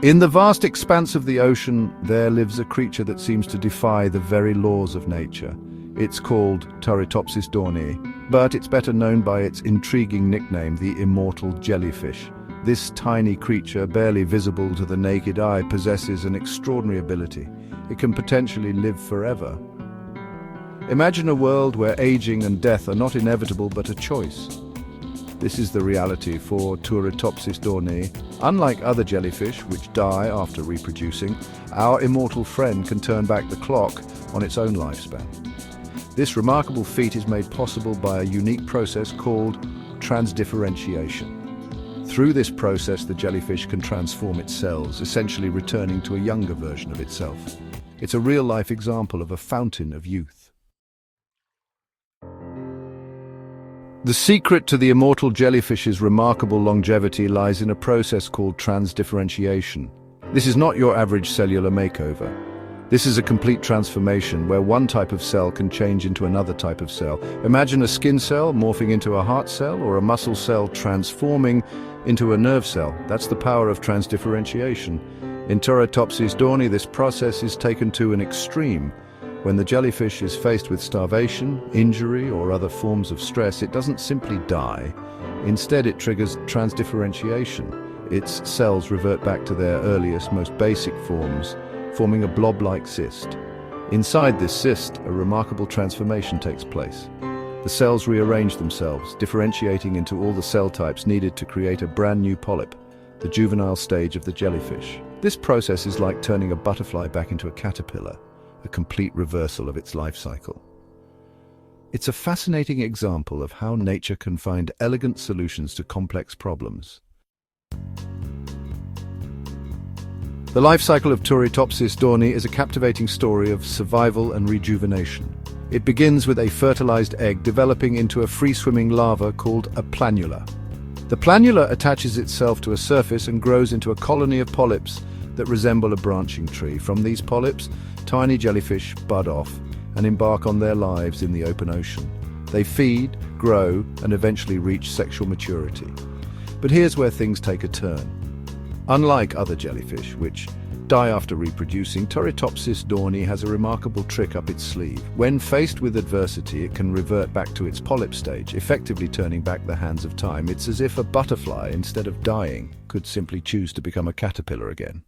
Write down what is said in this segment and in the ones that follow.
In the vast expanse of the ocean, there lives a creature that seems to defy the very laws of nature. It's called Turritopsis dohrnii, but it's better known by its intriguing nickname, the Immortal Jellyfish. This tiny creature, barely visible to the naked eye, possesses an extraordinary ability. It can potentially live forever. Imagine a world where aging and death are not inevitable but a choice. This is the reality for Turritopsis dohrnii. Unlike other jellyfish, which die after reproducing, our immortal friend can turn back the clock on its own lifespan. This remarkable feat is made possible by a unique process called transdifferentiation. Through this process, the jellyfish can transform its cells, essentially returning to a younger version of itself. It's a real-life example of a fountain of youth. The secret to the immortal jellyfish's remarkable longevity lies in a process called transdifferentiation. This is not your average cellular makeover. This is a complete transformation where one type of cell can change into another type of cell. Imagine a skin cell morphing into a heart cell, or a muscle cell transforming into a nerve cell. That's the power of transdifferentiation. In Turritopsis dohrnii, this process is taken to an extreme. When the jellyfish is faced with starvation, injury, or other forms of stress, it doesn't simply die. Instead, it triggers transdifferentiation. Its cells revert back to their earliest, most basic forms, forming a blob-like cyst. Inside this cyst, a remarkable transformation takes place. The cells rearrange themselves, differentiating into all the cell types needed to create a brand new polyp, the juvenile stage of the jellyfish. This process is like turning a butterfly back into a caterpillar, a complete reversal of its life cycle. It's a fascinating example of how nature can find elegant solutions to complex problems. The life cycle of Turritopsis dohrnii is a captivating story of survival and rejuvenation. It begins with a fertilized egg developing into a free-swimming larva called a planula. The planula attaches itself to a surface and grows into a colony of polyps that resemble a branching tree. From these polyps, tiny jellyfish bud off and embark on their lives in the open ocean. They feed, grow, and eventually reach sexual maturity. But here's where things take a turn. Unlike other jellyfish, which die after reproducing, Turritopsis dohrnii has a remarkable trick up its sleeve. When faced with adversity, it can revert back to its polyp stage, effectively turning back the hands of time. It's as if a butterfly, instead of dying, could simply choose to become a caterpillar again.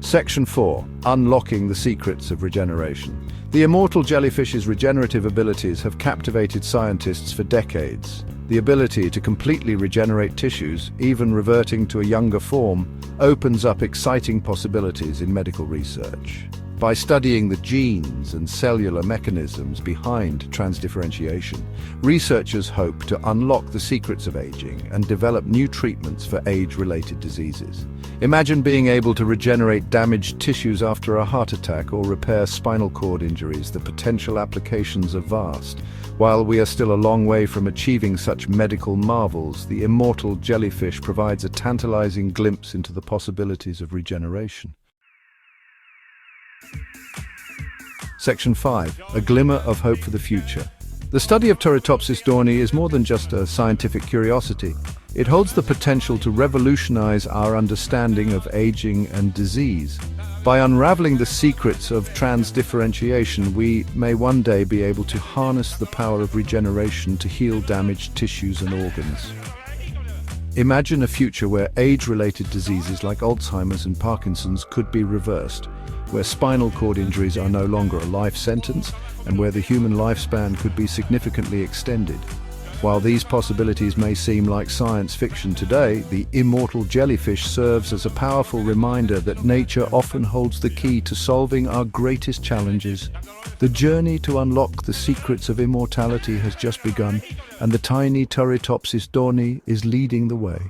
Section 4. Unlocking the secrets of regeneration. The immortal jellyfish's regenerative abilities have captivated scientists for decades. The ability to completely regenerate tissues, even reverting to a younger form, opens up exciting possibilities in medical research. By studying the genes and cellular mechanisms behind transdifferentiation, researchers hope to unlock the secrets of aging and develop new treatments for age-related diseases. Imagine being able to regenerate damaged tissues after a heart attack or repair spinal cord injuries. The potential applications are vast. While we are still a long way from achieving such medical marvels, the immortal jellyfish provides a tantalizing glimpse into the possibilities of regeneration. Section 5. A glimmer of hope for the future. The study of Turritopsis dohrnii is more than just a scientific curiosity. It holds the potential to revolutionize our understanding of aging and disease. By unraveling the secrets of transdifferentiation, we may one day be able to harness the power of regeneration to heal damaged tissues and organs. Imagine a future where age-related diseases like Alzheimer's and Parkinson's could be reversed, where spinal cord injuries are no longer a life sentence, and where the human lifespan could be significantly extended. While these possibilities may seem like science fiction today, the immortal jellyfish serves as a powerful reminder that nature often holds the key to solving our greatest challenges. The journey to unlock the secrets of immortality has just begun, and the tiny Turritopsis dohrnii is leading the way.